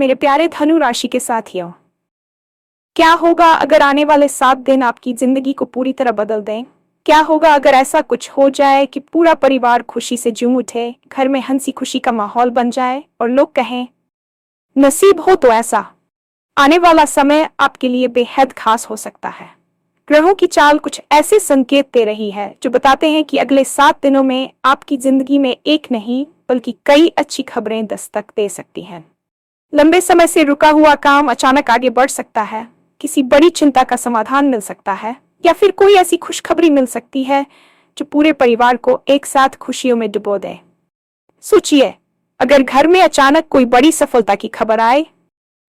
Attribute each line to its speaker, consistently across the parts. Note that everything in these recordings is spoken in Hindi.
Speaker 1: मेरे प्यारे धनु राशि के साथियों, क्या होगा अगर आने वाले 7 दिन आपकी जिंदगी को पूरी तरह बदल दें? क्या होगा अगर ऐसा कुछ हो जाए कि पूरा परिवार खुशी से झूम उठे, घर में हंसी खुशी का माहौल बन जाए और लोग कहें, नसीब हो तो ऐसा। आने वाला समय आपके लिए बेहद खास हो सकता है। ग्रहों की चाल कुछ ऐसे संकेत दे रही है जो बताते हैं कि अगले 7 दिनों में आपकी जिंदगी में एक नहीं बल्कि कई अच्छी खबरें दस्तक दे सकती हैं। लंबे समय से रुका हुआ काम अचानक आगे बढ़ सकता है, किसी बड़ी चिंता का समाधान मिल सकता है या फिर कोई ऐसी खुशखबरी मिल सकती है जो पूरे परिवार को एक साथ खुशियों में डुबो दे। सोचिए, अगर घर में अचानक कोई बड़ी सफलता की खबर आए,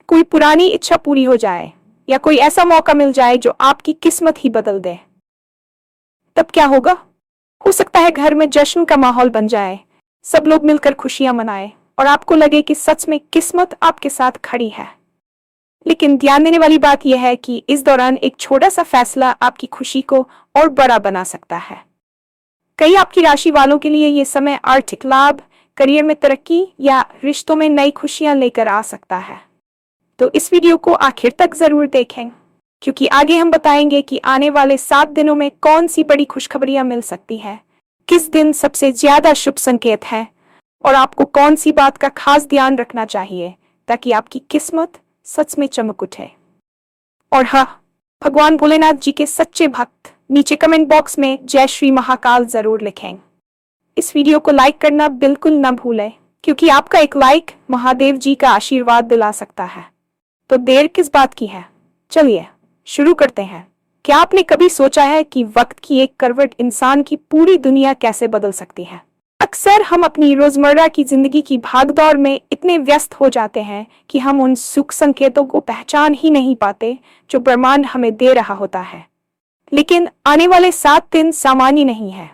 Speaker 1: कोई पुरानी इच्छा पूरी हो जाए या कोई ऐसा मौका मिल जाए जो आपकी किस्मत ही बदल दे, तब क्या होगा? हो सकता है घर में जश्न का माहौल बन जाए, सब लोग मिलकर खुशियां मनाएं और आपको लगे कि सच में किस्मत आपके साथ खड़ी है। लेकिन ध्यान देने वाली बात यह है कि इस दौरान एक छोटा सा फैसला आपकी खुशी को और बड़ा बना सकता है। कई आपकी राशि वालों के लिए ये समय आर्थिक लाभ, करियर में तरक्की या रिश्तों में नई खुशियां लेकर आ सकता है। तो इस वीडियो को आखिर तक जरूर देखें, क्योंकि आगे हम बताएंगे कि आने वाले 7 दिनों में कौन सी बड़ी खुशखबरियां मिल सकती है, किस दिन सबसे ज्यादा शुभ संकेत है और आपको कौन सी बात का खास ध्यान रखना चाहिए ताकि आपकी किस्मत सच में चमक उठे। और हाँ, भगवान भोलेनाथ जी के सच्चे भक्त नीचे कमेंट बॉक्स में जय श्री महाकाल जरूर लिखें। इस वीडियो को लाइक करना बिल्कुल न भूलें, क्योंकि आपका एक लाइक महादेव जी का आशीर्वाद दिला सकता है। तो देर किस बात की है, चलिए शुरू करते हैं। क्या आपने कभी सोचा है कि वक्त की एक करवट इंसान की पूरी दुनिया कैसे बदल सकती है? अक्सर हम अपनी रोजमर्रा की जिंदगी की भागदौड़ में इतने व्यस्त हो जाते हैं कि हम उन सुख संकेतों को पहचान ही नहीं पाते जो ब्रह्मांड हमें दे रहा होता है। लेकिन आने वाले 7 दिन सामान्य नहीं है।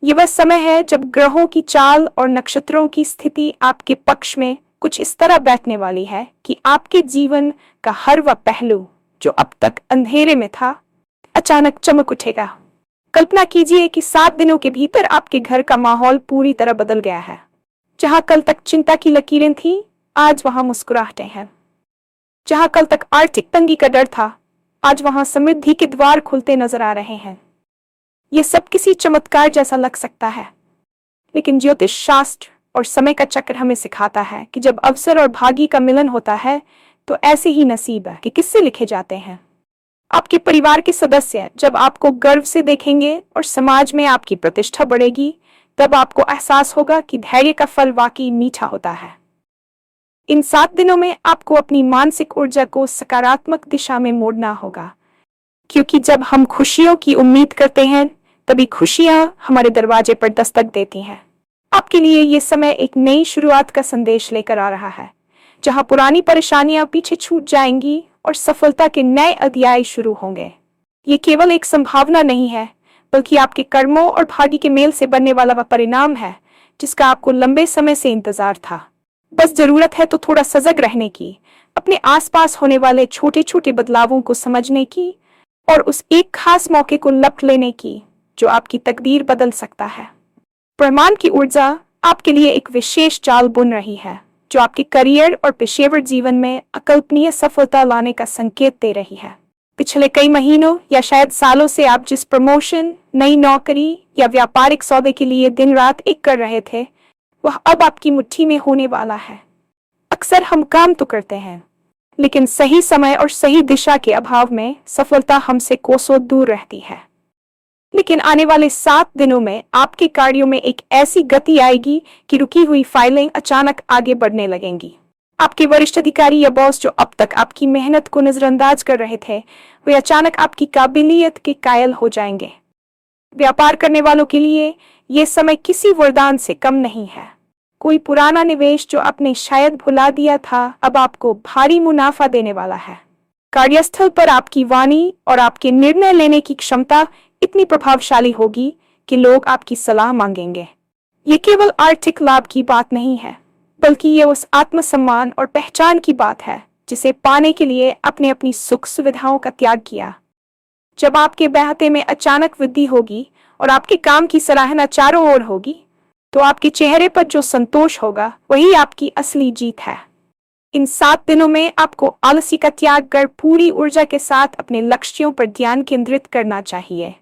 Speaker 1: ये वह समय है जब ग्रहों की चाल और नक्षत्रों की स्थिति आपके पक्ष में कुछ इस तरह बैठने वाली है कि आपके जीवन का हर वह पहलू जो अब तक अंधेरे में था, अचानक चमक उठेगा। कल्पना कीजिए कि 7 दिनों के भीतर आपके घर का माहौल पूरी तरह बदल गया है। जहां कल तक चिंता की लकीरें थी, आज वहां मुस्कुराहटें हैं। जहां कल तक आर्थिक तंगी का डर था, आज वहां समृद्धि के द्वार खुलते नजर आ रहे हैं। ये सब किसी चमत्कार जैसा लग सकता है, लेकिन ज्योतिष शास्त्र और समय का चक्र हमें सिखाता है कि जब अवसर और भाग्य का मिलन होता है तो ऐसे ही नसीब है कि किस्से लिखे जाते हैं। आपके परिवार के सदस्य जब आपको गर्व से देखेंगे और समाज में आपकी प्रतिष्ठा बढ़ेगी, तब आपको एहसास होगा कि धैर्य का फल वाकई मीठा होता है। इन 7 दिनों में आपको अपनी मानसिक ऊर्जा को सकारात्मक दिशा में मोड़ना होगा, क्योंकि जब हम खुशियों की उम्मीद करते हैं तभी खुशियां हमारे दरवाजे पर दस्तक देती हैं। आपके लिए ये समय एक नई शुरुआत का संदेश लेकर आ रहा है, जहां पुरानी परेशानियां पीछे छूट जाएंगी और सफलता के नए अध्याय शुरू होंगे। ये केवल एक संभावना नहीं है, बल्कि आपके कर्मों और भाग्य के मेल से बनने वाला वह परिणाम है जिसका आपको लंबे समय से इंतजार था। बस जरूरत है तो थोड़ा सजग रहने की, अपने आसपास होने वाले छोटे छोटे बदलावों को समझने की और उस एक खास मौके को लपट लेने की जो आपकी तकदीर बदल सकता है। ब्रह्मांड की ऊर्जा आपके लिए एक विशेष चाल बुन रही है जो आपके करियर और पेशेवर जीवन में अकल्पनीय सफलता लाने का संकेत दे रही है। पिछले कई महीनों या शायद सालों से आप जिस प्रमोशन, नई नौकरी या व्यापारिक सौदे के लिए दिन रात एक कर रहे थे, वह अब आपकी मुट्ठी में होने वाला है। अक्सर हम काम तो करते हैं, लेकिन सही समय और सही दिशा के अभाव में सफलता हमसे कोसों दूर रहती है। लेकिन आने वाले 7 दिनों में आपके कार्यों में एक ऐसी गति आएगी कि रुकी हुई फाइलें अचानक आगे बढ़ने लगेंगी। आपके वरिष्ठ अधिकारी या बॉस जो अब तक आपकी मेहनत को नजरअंदाज कर रहे थे, वे अचानक आपकी काबिलियत के कायल हो जाएंगे। व्यापार करने वालों के लिए ये समय किसी वरदान से कम नहीं है। कोई पुराना निवेश जो आपने शायद भुला दिया था, अब आपको भारी मुनाफा देने वाला है। कार्यस्थल पर आपकी वाणी और आपके निर्णय लेने की क्षमता इतनी प्रभावशाली होगी कि लोग आपकी सलाह मांगेंगे। ये केवल आर्थिक लाभ की बात नहीं है, बल्कि ये उस आत्मसम्मान और पहचान की बात है जिसे पाने के लिए आपने अपनी सुख सुविधाओं का त्याग किया। जब आपके बहते में अचानक वृद्धि होगी और आपके काम की सराहना चारों ओर होगी, तो आपके चेहरे पर जो संतोष होगा वही आपकी असली जीत है। इन 7 दिनों में आपको आलसी का त्याग कर पूरी ऊर्जा के साथ अपने लक्ष्यों पर ध्यान केंद्रित करना चाहिए।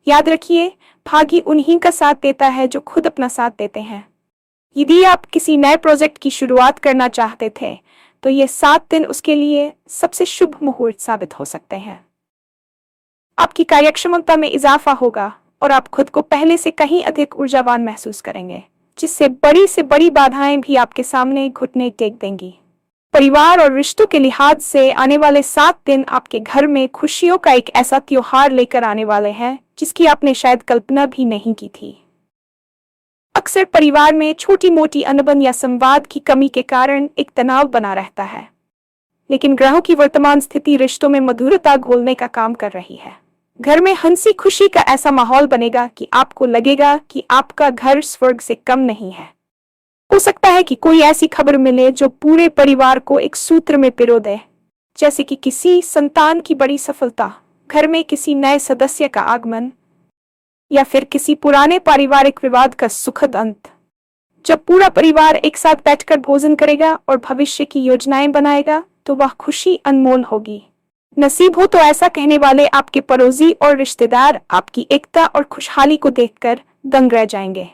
Speaker 1: याद रखिए, भाग्य उन्हीं का साथ देता है जो खुद अपना साथ देते हैं। यदि आप किसी नए प्रोजेक्ट की शुरुआत करना चाहते थे, तो ये 7 दिन उसके लिए सबसे शुभ मुहूर्त साबित हो सकते हैं। आपकी कार्यक्षमता में इजाफा होगा और आप खुद को पहले से कहीं अधिक ऊर्जावान महसूस करेंगे, जिससे बड़ी से बड़ी बाधाएं भी आपके सामने घुटने टेक देंगी। परिवार और रिश्तों के लिहाज से आने वाले 7 दिन आपके घर में खुशियों का एक ऐसा त्योहार लेकर आने वाले हैं जिसकी आपने शायद कल्पना भी नहीं की थी। अक्सर परिवार में छोटी मोटी अनबन या संवाद की कमी के कारण एक तनाव बना रहता है, लेकिन ग्रहों की वर्तमान स्थिति रिश्तों में मधुरता घोलने का काम कर रही है। घर में हंसी खुशी का ऐसा माहौल बनेगा कि आपको लगेगा कि आपका घर स्वर्ग से कम नहीं है। हो सकता है कि कोई ऐसी खबर मिले जो पूरे परिवार को एक सूत्र में पिरो दे, जैसे कि किसी संतान की बड़ी सफलता, घर में किसी नए सदस्य का आगमन, या फिर किसी पुराने पारिवारिक विवाद का सुखद अंत। जब पूरा परिवार एक साथ बैठकर भोजन करेगा और भविष्य की योजनाएं बनाएगा, तो वह खुशी अनमोल होगी। नसीब हो तो ऐसा कहने वाले आपके पड़ोसी और रिश्तेदार आपकी एकता और खुशहाली को देखकर दंग रह जाएंगे।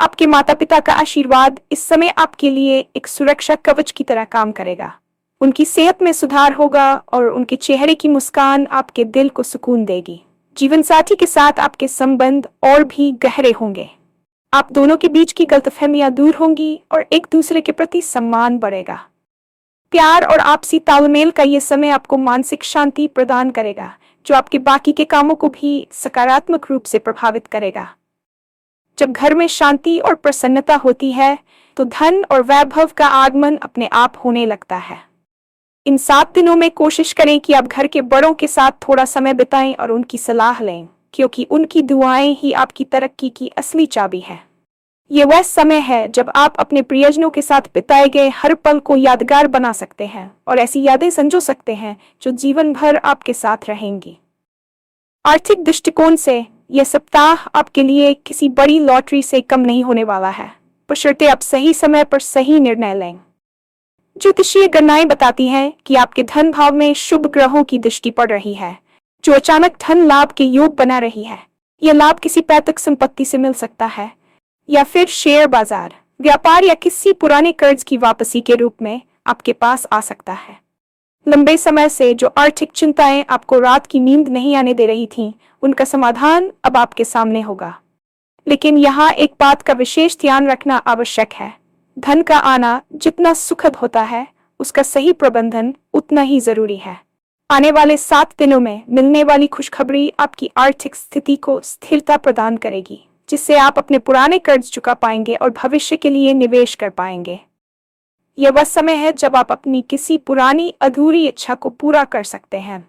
Speaker 1: आपके माता पिता का आशीर्वाद इस समय आपके लिए एक सुरक्षा कवच की तरह काम करेगा। उनकी सेहत में सुधार होगा और उनके चेहरे की मुस्कान आपके दिल को सुकून देगी। जीवन साथी के साथ आपके संबंध और भी गहरे होंगे। आप दोनों के बीच की गलतफहमियां दूर होंगी और एक दूसरे के प्रति सम्मान बढ़ेगा। प्यार और आपसी तालमेल का ये समय आपको मानसिक शांति प्रदान करेगा, जो आपके बाकी के कामों को भी सकारात्मक रूप से प्रभावित करेगा। जब घर में शांति और प्रसन्नता होती है, तो धन और वैभव का आगमन अपने आप होने लगता है। इन 7 दिनों में कोशिश करें कि आप घर के बड़ों के साथ थोड़ा समय बिताएं और उनकी सलाह लें, क्योंकि उनकी दुआएं ही आपकी तरक्की की असली चाबी है। ये वह समय है जब आप अपने प्रियजनों के साथ बिताए गए हर पल को यादगार बना सकते हैं और ऐसी यादें संजो सकते हैं जो जीवन भर आपके साथ रहेंगी। आर्थिक दृष्टिकोण से यह सप्ताह आपके लिए किसी बड़ी लॉटरी से कम नहीं होने वाला है, बशर्ते आप सही समय पर सही निर्णय लें। ज्योतिषीय गणनाएं बताती हैं कि आपके धन भाव में शुभ ग्रहों की दृष्टि पड़ रही है, जो अचानक धन लाभ के योग बना रही है। यह लाभ किसी पैतृक संपत्ति से मिल सकता है, या फिर शेयर बाजार, व्यापार या किसी पुराने कर्ज की वापसी के रूप में आपके पास आ सकता है। लंबे समय से जो आर्थिक चिंताएं आपको रात की नींद नहीं आने दे रही थीं, उनका समाधान अब आपके सामने होगा। लेकिन यहाँ एक बात का विशेष ध्यान रखना आवश्यक है। धन का आना जितना सुखद होता है, उसका सही प्रबंधन उतना ही जरूरी है। आने वाले 7 दिनों में मिलने वाली खुशखबरी आपकी आर्थिक स्थिति को स्थिरता प्रदान करेगी, जिससे आप अपने पुराने कर्ज चुका पाएंगे और भविष्य के लिए निवेश कर पाएंगे। यह वह समय है जब आप अपनी किसी पुरानी अधूरी इच्छा को पूरा कर सकते हैं,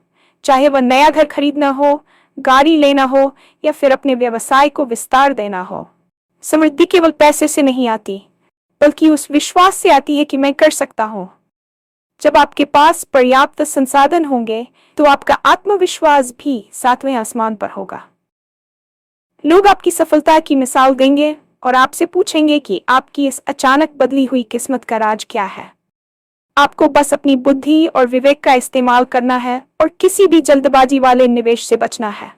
Speaker 1: चाहे वह नया घर खरीदना हो, गाड़ी लेना हो या फिर अपने व्यवसाय को विस्तार देना हो। समृद्धि केवल पैसे से नहीं आती, बल्कि उस विश्वास से आती है कि मैं कर सकता हूँ। जब आपके पास पर्याप्त संसाधन होंगे, तो आपका आत्मविश्वास भी 7वें आसमान पर होगा। लोग आपकी सफलता की मिसाल देंगे और आपसे पूछेंगे कि आपकी इस अचानक बदली हुई किस्मत का राज क्या है। आपको बस अपनी बुद्धि और विवेक का इस्तेमाल करना है और किसी भी जल्दबाजी वाले निवेश से बचना है।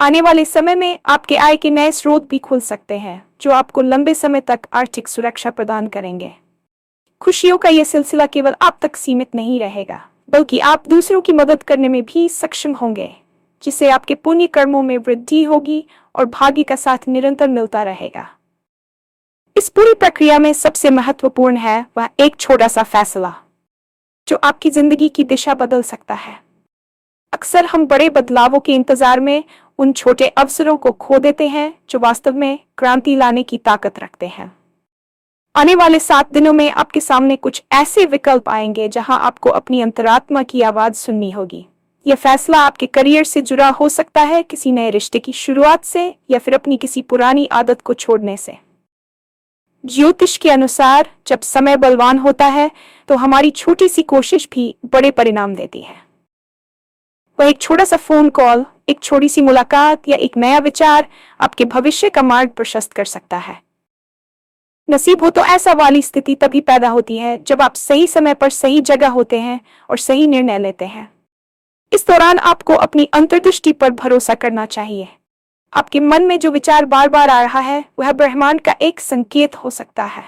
Speaker 1: आने वाले समय में आपके आय के नए स्रोत भी खुल सकते हैं, जो आपको लंबे समय तक आर्थिक सुरक्षा प्रदान करेंगे। खुशियों का यह सिलसिला केवल आप तक सीमित नहीं रहेगा, बल्कि आप दूसरों की मदद करने में भी सक्षम होंगे, जिससे आपके पुण्य कर्मों में वृद्धि होगी और भाग्य का साथ निरंतर मिलता रहेगा। इस पूरी प्रक्रिया में सबसे महत्वपूर्ण है वह एक छोटा सा फैसला, जो आपकी जिंदगी की दिशा बदल सकता है। अक्सर हम बड़े बदलावों के इंतजार में उन छोटे अवसरों को खो देते हैं जो वास्तव में क्रांति लाने की ताकत रखते हैं। आने वाले 7 दिनों में आपके सामने कुछ ऐसे विकल्प आएंगे जहां आपको अपनी अंतरात्मा की आवाज सुननी होगी। यह फैसला आपके करियर से जुड़ा हो सकता है, किसी नए रिश्ते की शुरुआत से, या फिर अपनी किसी पुरानी आदत को छोड़ने से। ज्योतिष के अनुसार जब समय बलवान होता है, तो हमारी छोटी सी कोशिश भी बड़े परिणाम देती है। वह एक छोटा सा फोन कॉल, एक छोटी सी मुलाकात या एक नया विचार आपके भविष्य का मार्ग प्रशस्त कर सकता है। नसीब हो तो ऐसा वाली स्थिति तभी पैदा होती है जब आप सही समय पर सही जगह होते हैं और सही निर्णय लेते हैं। इस दौरान आपको अपनी अंतर्दृष्टि पर भरोसा करना चाहिए। आपके मन में जो विचार बार बार आ रहा है वह ब्रह्मांड का एक संकेत हो सकता है।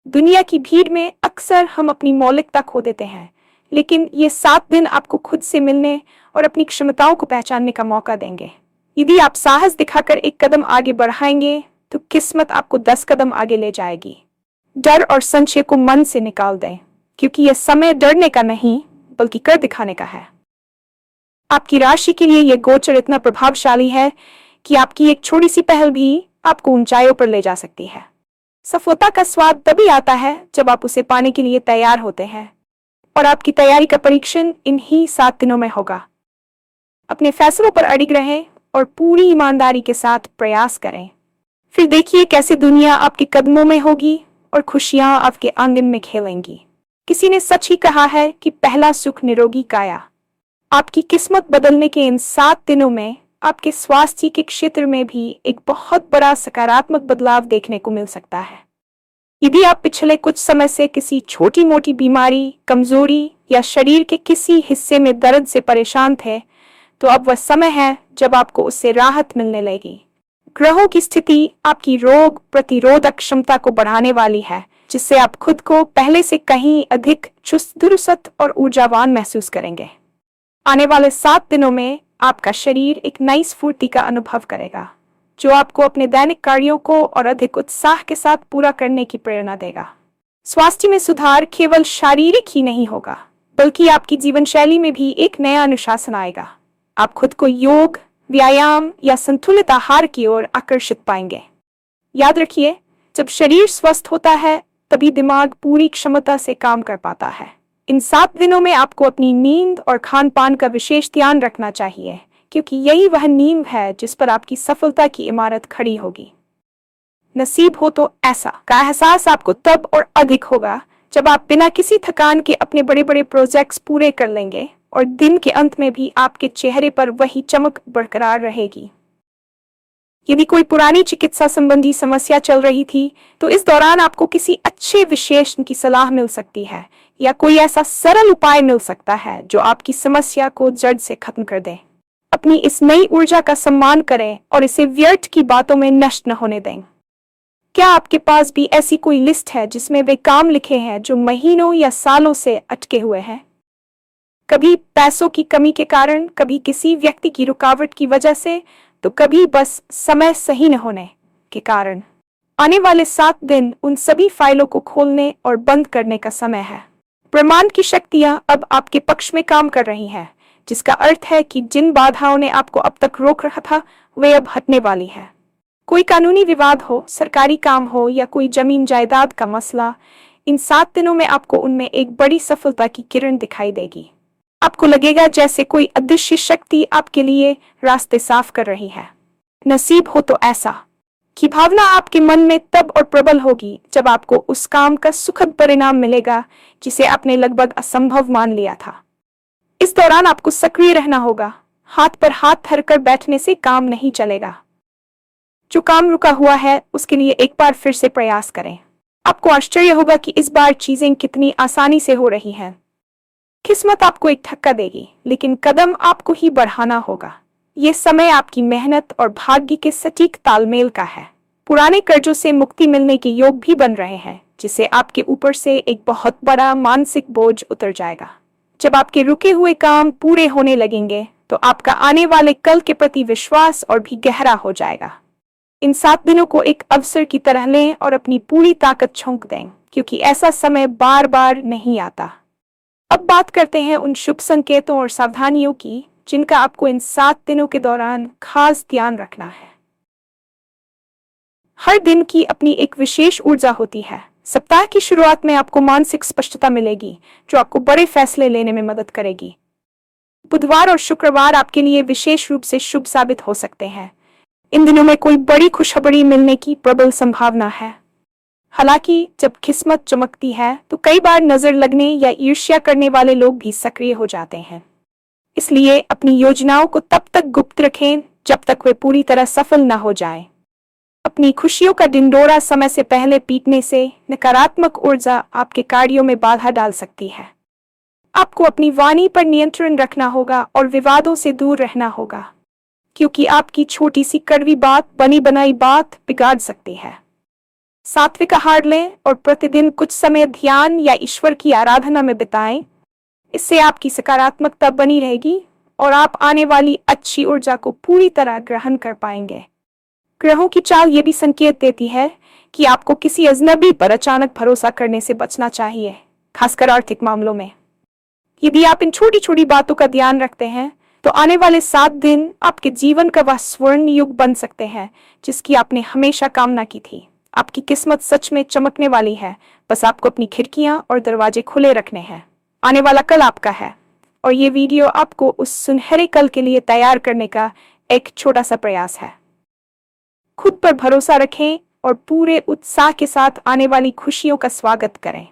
Speaker 1: दुनिया की भीड़ में अक्सर हम अपनी मौलिकता खो देते हैं, लेकिन ये 7 दिन आपको खुद से मिलने और अपनी क्षमताओं को पहचानने का मौका देंगे। यदि आप साहस दिखाकर एक कदम आगे बढ़ाएंगे तो किस्मत आपको 10 कदम आगे ले जाएगी। डर और संशय को मन से निकाल दें, क्योंकि यह समय डरने का नहीं बल्कि कर दिखाने का है। आपकी राशि के लिए यह गोचर इतना प्रभावशाली है कि आपकी एक छोटी सी पहल भी आपको ऊंचाइयों पर ले जा सकती है। सफलता का स्वाद तभी आता है जब आप उसे पाने के लिए तैयार होते हैं, और आपकी तैयारी का परीक्षण इन्हीं 7 दिनों में होगा। अपने फैसलों पर अड़िग रहें और पूरी ईमानदारी के साथ प्रयास करें। फिर देखिए कैसे दुनिया आपके कदमों में होगी और खुशियां आपके आंगन में खेलेंगी। किसी ने सच ही कहा है कि पहला सुख निरोगी काया। आपकी किस्मत बदलने के इन 7 दिनों में आपके स्वास्थ्य के क्षेत्र में भी एक बहुत बड़ा सकारात्मक बदलाव देखने को मिल सकता है। यदि आप पिछले कुछ समय से किसी छोटी मोटी बीमारी, कमजोरी या शरीर के किसी हिस्से में दर्द से परेशान थे, तो अब वह समय है जब आपको उससे राहत मिलने लगेगी। ग्रहों की स्थिति आपकी रोग प्रतिरोधक क्षमता को बढ़ाने वाली है, जिससे आप खुद को पहले से कहीं अधिक चुस्त दुरुस्त और ऊर्जावान महसूस करेंगे। आने वाले 7 दिनों में आपका शरीर एक नई स्फूर्ति का अनुभव करेगा, जो आपको अपने दैनिक कार्यों को और अधिक उत्साह के साथ पूरा करने की प्रेरणा देगा। स्वास्थ्य में सुधार केवल शारीरिक ही नहीं होगा, बल्कि आपकी जीवन शैली में भी एक नया अनुशासन आएगा। आप खुद को योग, व्यायाम या संतुलित आहार की ओर आकर्षित पाएंगे। याद रखिए, जब शरीर स्वस्थ होता है तभी दिमाग पूरी क्षमता से काम कर पाता है। इन 7 दिनों में आपको अपनी नींद और खान पान का विशेष ध्यान रखना चाहिए, क्योंकि यही वह नींव है जिस पर आपकी सफलता की इमारत खड़ी होगी। नसीब हो तो ऐसा का एहसास आपको तब और अधिक होगा जब आप बिना किसी थकान के अपने बड़े बड़े प्रोजेक्ट्स पूरे कर लेंगे और दिन के अंत में भी आपके चेहरे पर वही चमक बरकरार रहेगी। यदि कोई पुरानी चिकित्सा संबंधी समस्या चल रही थी, तो इस दौरान आपको किसी अच्छे विशेषज्ञ की सलाह मिल सकती है, या कोई ऐसा सरल उपाय मिल सकता है जो आपकी समस्या को जड़ से खत्म कर दे। अपनी इस नई ऊर्जा का सम्मान करें और इसे व्यर्थ की बातों में नष्ट न होने दें। क्या आपके पास भी ऐसी कोई लिस्ट है जिसमें वे काम लिखे हैं जो महीनों या सालों से अटके हुए हैं? कभी पैसों की कमी के कारण, कभी किसी व्यक्ति की रुकावट की वजह से, तो कभी बस समय सही न होने के कारण। आने वाले 7 दिन उन सभी फाइलों को खोलने और बंद करने का समय है। ब्रह्मांड की शक्तियां अब आपके पक्ष में काम कर रही हैं, जिसका अर्थ है कि जिन बाधाओं ने आपको अब तक रोक रखा था वे अब हटने वाली है। कोई कानूनी विवाद हो, सरकारी काम हो या कोई जमीन जायदाद का मसला, इन 7 दिनों में आपको उनमें एक बड़ी सफलता की किरण दिखाई देगी। आपको लगेगा जैसे कोई अदृश्य शक्ति आपके लिए रास्ते साफ कर रही है। नसीब हो तो ऐसा की भावना आपके मन में तब और प्रबल होगी जब आपको उस काम का सुखद परिणाम मिलेगा जिसे आपने लगभग असंभव मान लिया था। इस दौरान आपको सक्रिय रहना होगा। हाथ पर हाथ धरकर बैठने से काम नहीं चलेगा। जो काम रुका हुआ है उसके लिए एक बार फिर से प्रयास करें। आपको आश्चर्य होगा कि इस बार चीजें कितनी आसानी से हो रही हैं। किस्मत आपको एक धक्का देगी, लेकिन कदम आपको ही बढ़ाना होगा। ये समय आपकी मेहनत और भाग्य के सटीक तालमेल का है। पुराने कर्जों से मुक्ति मिलने के योग भी बन रहे हैं, जिससे आपके ऊपर से एक बहुत बड़ा मानसिक बोझ उतर जाएगा। जब आपके रुके हुए काम पूरे होने लगेंगे तो आपका आने वाले कल के प्रति विश्वास और भी गहरा हो जाएगा। इन 7 दिनों को एक अवसर की तरह लें और अपनी पूरी ताकत झोंक दें, क्योंकि ऐसा समय बार बार नहीं आता। अब बात करते हैं उन शुभ संकेतों और सावधानियों की जिनका आपको इन 7 दिनों के दौरान खास ध्यान रखना है। हर दिन की अपनी एक विशेष ऊर्जा होती है। सप्ताह की शुरुआत में आपको मानसिक स्पष्टता मिलेगी, जो आपको बड़े फैसले लेने में मदद करेगी। बुधवार और शुक्रवार आपके लिए विशेष रूप से शुभ साबित हो सकते हैं। इन दिनों में कोई बड़ी खुशखबरी मिलने की प्रबल संभावना है। हालांकि जब किस्मत चमकती है तो कई बार नजर लगने या ईर्ष्या करने वाले लोग भी सक्रिय हो जाते हैं। इसलिए अपनी योजनाओं को तब तक गुप्त रखें जब तक वे पूरी तरह सफल न हो जाएं। अपनी खुशियों का ढिंढोरा समय से पहले पीटने से नकारात्मक ऊर्जा आपके कार्यों में बाधा डाल सकती है। आपको अपनी वाणी पर नियंत्रण रखना होगा और विवादों से दूर रहना होगा, क्योंकि आपकी छोटी सी कड़वी बात बनी बनाई बात बिगाड़ सकती है। सात्विक आहार लें और प्रतिदिन कुछ समय ध्यान या ईश्वर की आराधना में बिताएं। इससे आपकी सकारात्मकता बनी रहेगी और आप आने वाली अच्छी ऊर्जा को पूरी तरह ग्रहण कर पाएंगे। ग्रहों की चाल ये भी संकेत देती है कि आपको किसी अजनबी पर अचानक भरोसा करने से बचना चाहिए, खासकर आर्थिक मामलों में। यदि आप इन छोटी छोटी बातों का ध्यान रखते हैं तो आने वाले 7 दिन आपके जीवन का वह स्वर्ण युग बन सकते हैं जिसकी आपने हमेशा कामना की थी। आपकी किस्मत सच में चमकने वाली है, बस आपको अपनी खिड़कियां और दरवाजे खुले रखने हैं। आने वाला कल आपका है और ये वीडियो आपको उस सुनहरे कल के लिए तैयार करने का एक छोटा सा प्रयास है। खुद पर भरोसा रखें और पूरे उत्साह के साथ आने वाली खुशियों का स्वागत करें।